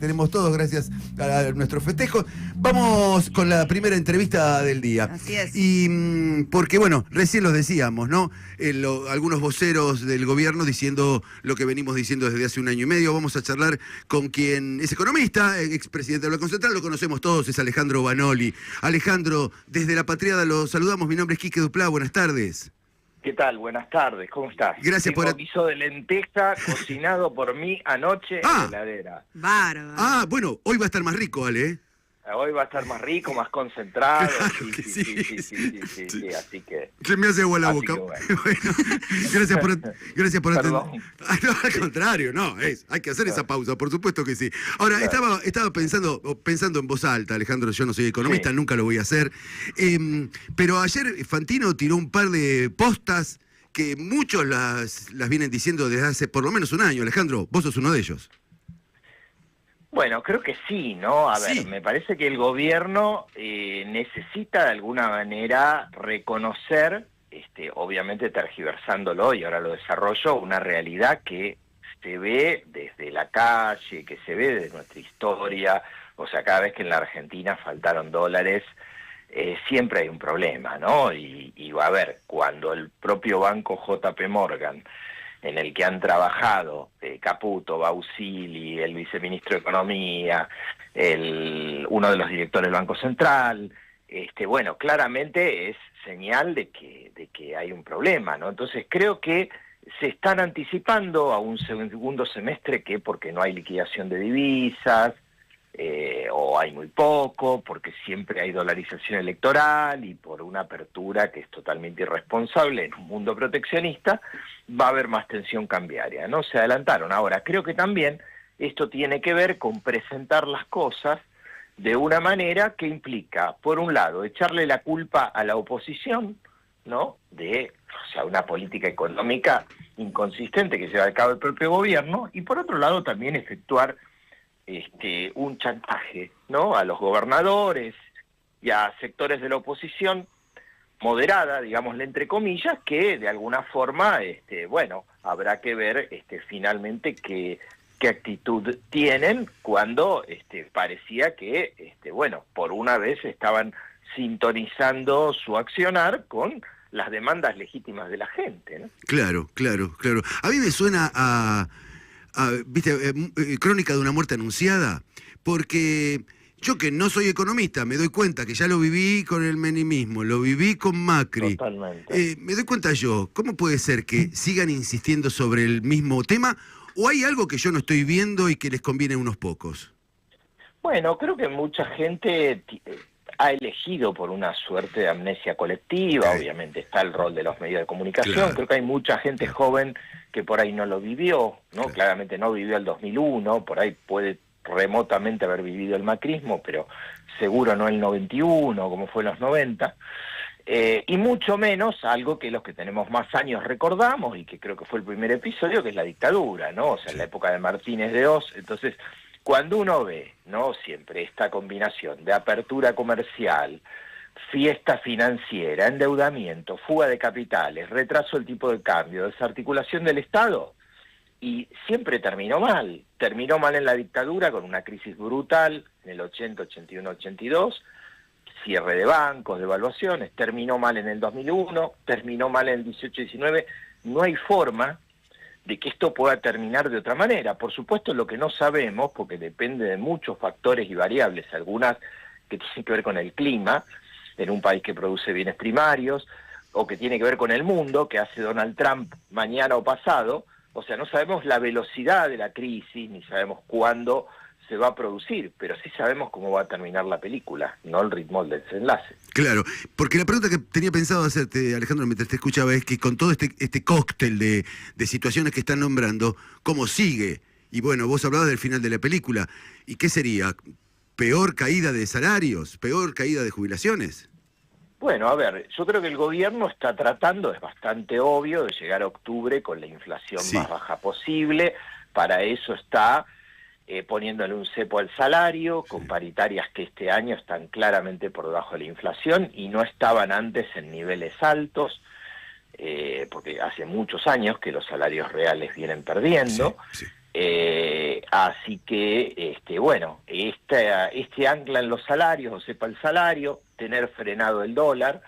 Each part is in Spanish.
Tenemos todos gracias a nuestro festejo. Vamos con la primera entrevista del día. Así es. Y porque, bueno, recién lo decíamos, ¿no? Algunos voceros del gobierno diciendo lo que venimos diciendo desde hace un año y medio. Vamos a charlar con quien es economista, expresidente del Banco Central, lo conocemos todos, es Alejandro Banoli. Alejandro, desde La Patriada lo saludamos. Mi nombre es Quique Duplá, buenas tardes. ¿Qué tal? Buenas tardes, ¿cómo estás? Gracias Tengo por... guiso de lenteja cocinado por mí anoche en la heladera. Bárbaro. Ah, bueno, hoy va a estar más rico, Ale, ¿eh? Hoy va a estar más rico, más concentrado. Claro que Sí, así que... Se me hace agua la boca. Bueno. Bueno, gracias por atender. Perdón. No, al contrario, no, hay que hacer esa pausa, por supuesto que sí. Ahora, Claro. estaba pensando en voz alta, Alejandro, yo no soy economista, Sí. nunca lo voy a hacer. Pero ayer Fantino tiró un par de postas que muchos las vienen diciendo desde hace por lo menos un año. Alejandro, vos sos uno de ellos. Bueno, creo que sí, ¿no? A ver, Sí. me parece que el gobierno necesita de alguna manera reconocer, obviamente tergiversándolo, y ahora lo desarrollo, una realidad que se ve desde la calle, que se ve desde nuestra historia. O sea, cada vez que en la Argentina faltaron dólares, siempre hay un problema, ¿no? Y va a ver, cuando el propio banco JP Morgan, en el que han trabajado Caputo, Bausili, el viceministro de Economía, uno de los directores del Banco Central, bueno, claramente es señal de que hay un problema, ¿no? Entonces creo que se están anticipando a un segundo semestre que porque no hay liquidación de divisas, o hay muy poco, porque siempre hay dolarización electoral y por una apertura que es totalmente irresponsable en un mundo proteccionista, va a haber más tensión cambiaria, ¿no? Se adelantaron. Ahora, creo que también esto tiene que ver con presentar las cosas de una manera que implica, por un lado, echarle la culpa a la oposición, ¿no? O sea, una política económica inconsistente que lleva a cabo el propio gobierno, y por otro lado también efectuar un chantaje, ¿no? A los gobernadores y a sectores de la oposición moderada, digámosle entre comillas, que de alguna forma, bueno, habrá que ver finalmente qué actitud tienen cuando parecía que, bueno, por una vez estaban sintonizando su accionar con las demandas legítimas de la gente, ¿no? Claro. A mí me suena ¿viste? Crónica de una muerte anunciada, porque yo que no soy economista, me doy cuenta que ya lo viví con el menemismo, lo viví con Macri. Totalmente. Me doy cuenta yo, ¿cómo puede ser que sigan insistiendo sobre el mismo tema? ¿O hay algo que yo no estoy viendo y que les conviene a unos pocos? Bueno, creo que mucha gente ha elegido por una suerte de amnesia colectiva. Sí. Obviamente está el rol de los medios de comunicación. Claro. Creo que hay mucha gente joven que por ahí no lo vivió, ¿no? Claro. Claramente no vivió el 2001, por ahí puede remotamente haber vivido el macrismo, pero seguro no el 91, como fue en los 90. Y mucho menos algo que los que tenemos más años recordamos, y que creo que fue el primer episodio, que es la dictadura, ¿no? O sea, en la época de Martínez de Oz. Entonces, cuando uno ve, ¿no? Siempre esta combinación de apertura comercial, fiesta financiera, endeudamiento, fuga de capitales, retraso del tipo de cambio, desarticulación del Estado, y siempre terminó mal en la dictadura con una crisis brutal en el 80, 81, 82, cierre de bancos, devaluaciones, terminó mal en el 2001, terminó mal en el 18, 19, no hay forma de que esto pueda terminar de otra manera. Por supuesto, lo que no sabemos, porque depende de muchos factores y variables, algunas que tienen que ver con el clima, en un país que produce bienes primarios, o que tiene que ver con el mundo, que hace Donald Trump mañana o pasado. O sea, no sabemos la velocidad de la crisis, ni sabemos cuándo se va a producir, pero sí sabemos cómo va a terminar la película, no el ritmo del desenlace. Claro, porque la pregunta que tenía pensado hacerte, Alejandro, mientras te escuchaba, es que con todo este cóctel de situaciones que están nombrando, ¿cómo sigue? Y bueno, vos hablabas del final de la película. ¿Y qué sería? ¿Peor caída de salarios? ¿Peor caída de jubilaciones? Bueno, a ver, yo creo que el gobierno está tratando, es bastante obvio, de llegar a octubre con la inflación Sí. más baja posible. Para eso está poniéndole un cepo al salario, con paritarias que este año están claramente por debajo de la inflación y no estaban antes en niveles altos, porque hace muchos años que los salarios reales vienen perdiendo. Sí. Así que, bueno, este ancla en los salarios, o sepa el salario, tener frenado el dólar,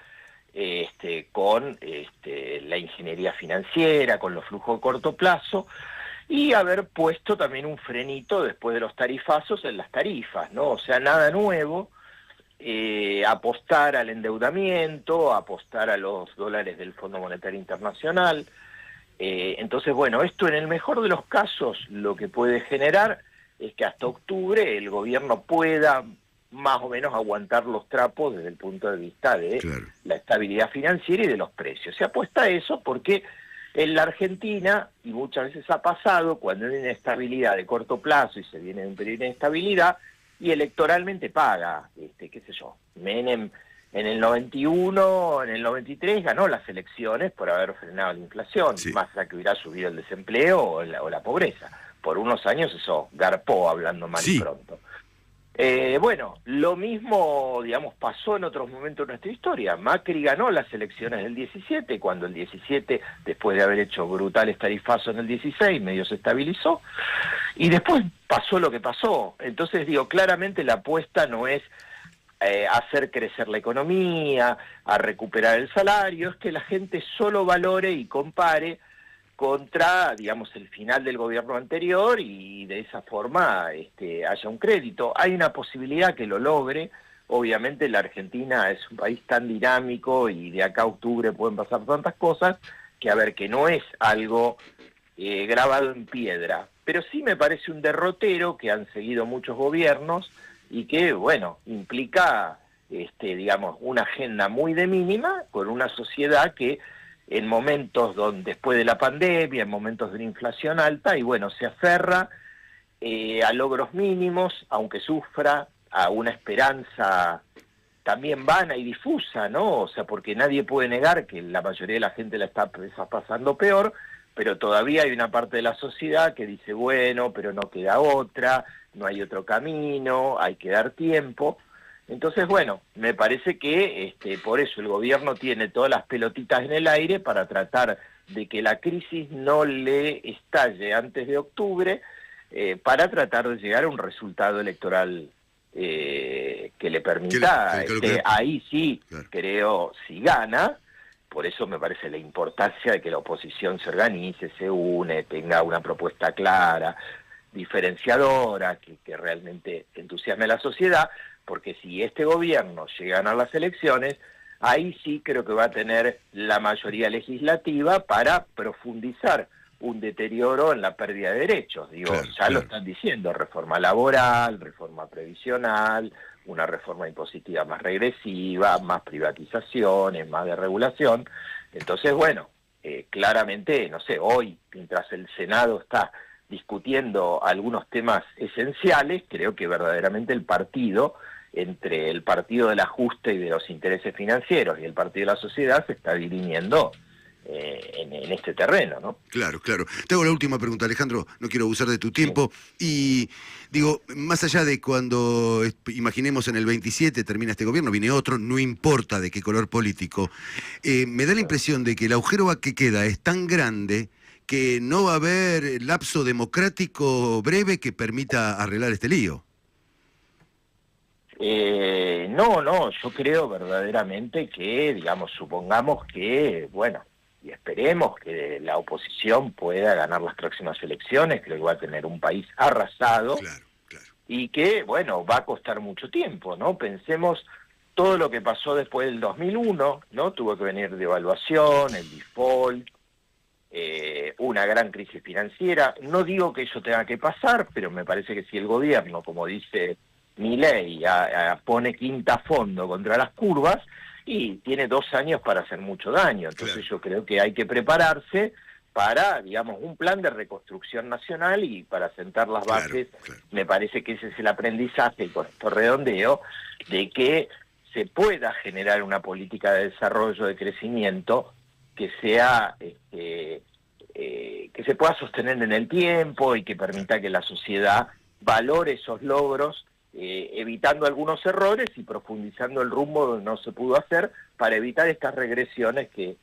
con la ingeniería financiera, con los flujos de corto plazo, y haber puesto también un frenito después de los tarifazos en las tarifas, ¿no? O sea, nada nuevo, apostar al endeudamiento, apostar a los dólares del Fondo Monetario Internacional. Entonces, bueno, esto en el mejor de los casos lo que puede generar es que hasta octubre el gobierno pueda más o menos aguantar los trapos desde el punto de vista de la estabilidad financiera y de los precios. Se apuesta a eso porque en la Argentina, y muchas veces ha pasado, cuando hay una inestabilidad de corto plazo y se viene de un periodo de inestabilidad, y electoralmente paga, qué sé yo, Menem en el 91, en el 93 ganó las elecciones por haber frenado la inflación, más allá que hubiera subido el desempleo o la pobreza. Por unos años eso garpó, hablando mal y pronto. Bueno, lo mismo, digamos, pasó en otros momentos de nuestra historia. Macri ganó las elecciones del 17, cuando el 17, después de haber hecho brutales tarifazos en el 16, medio se estabilizó, y después pasó lo que pasó. Entonces, digo, claramente la apuesta no es hacer crecer la economía, a recuperar el salario, es que la gente solo valore y compare contra, digamos, el final del gobierno anterior y de esa forma haya un crédito. Hay una posibilidad que lo logre. Obviamente la Argentina es un país tan dinámico y de acá a octubre pueden pasar tantas cosas que, a ver, que no es algo grabado en piedra. Pero sí me parece un derrotero que han seguido muchos gobiernos y que, bueno, implica, digamos, una agenda muy de mínima con una sociedad que en momentos después de la pandemia, en momentos de una inflación alta, y bueno, se aferra a logros mínimos, aunque sufra, a una esperanza también vana y difusa, ¿no? O sea, porque nadie puede negar que la mayoría de la gente la está pasando peor, pero todavía hay una parte de la sociedad que dice, bueno, pero no queda otra, no hay otro camino, hay que dar tiempo. Entonces, bueno, me parece que por eso el gobierno tiene todas las pelotitas en el aire para tratar de que la crisis no le estalle antes de octubre, para tratar de llegar a un resultado electoral que le permita, ahí sí, creo, si gana. Por eso me parece la importancia de que la oposición se organice, se une, tenga una propuesta clara, diferenciadora, que realmente entusiasme a la sociedad, porque si este gobierno llega a ganar las elecciones, ahí sí creo que va a tener la mayoría legislativa para profundizar un deterioro en la pérdida de derechos. Digo, lo están diciendo, reforma laboral, reforma previsional, una reforma impositiva más regresiva, más privatizaciones, más desregulación. Entonces, bueno, claramente, no sé, hoy, mientras el Senado está discutiendo algunos temas esenciales, creo que verdaderamente el partido, entre el partido del ajuste y de los intereses financieros y el partido de la sociedad, se está dirimiendo en este terreno, ¿no? Claro. Te hago la última pregunta, Alejandro, no quiero abusar de tu tiempo. Y digo, más allá de cuando, imaginemos en el 27 termina este gobierno, viene otro, no importa de qué color político, me da la impresión de que el agujero que queda es tan grande que no va a haber lapso democrático breve que permita arreglar este lío. No, yo creo verdaderamente que, digamos, supongamos que, bueno, y esperemos que la oposición pueda ganar las próximas elecciones, creo que va a tener un país arrasado, y que, bueno, va a costar mucho tiempo, ¿no? Pensemos todo lo que pasó después del 2001, ¿no? Tuvo que venir devaluación, el default, una gran crisis financiera. No digo que eso tenga que pasar, pero me parece que si el gobierno, como dice Milei, pone quinta a fondo contra las curvas, y tiene 2 años para hacer mucho daño. Entonces yo creo que hay que prepararse para, digamos, un plan de reconstrucción nacional y para sentar las bases. Me parece que ese es el aprendizaje, y con esto redondeo, de que se pueda generar una política de desarrollo, de crecimiento, que sea que se pueda sostener en el tiempo y que permita que la sociedad valore esos logros, evitando algunos errores y profundizando el rumbo donde no se pudo hacer, para evitar estas regresiones que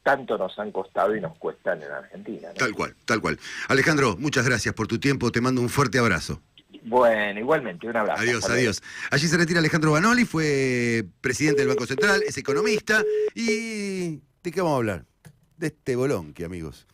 tanto nos han costado y nos cuestan en Argentina, ¿no? Tal cual, tal cual. Alejandro, muchas gracias por tu tiempo, te mando un fuerte abrazo. Bueno, igualmente, un abrazo. Adiós, adiós. Allí se retira Alejandro Banoli, fue presidente del Banco Central, es economista. ¿Y de qué vamos a hablar? De este bolonqui, amigos.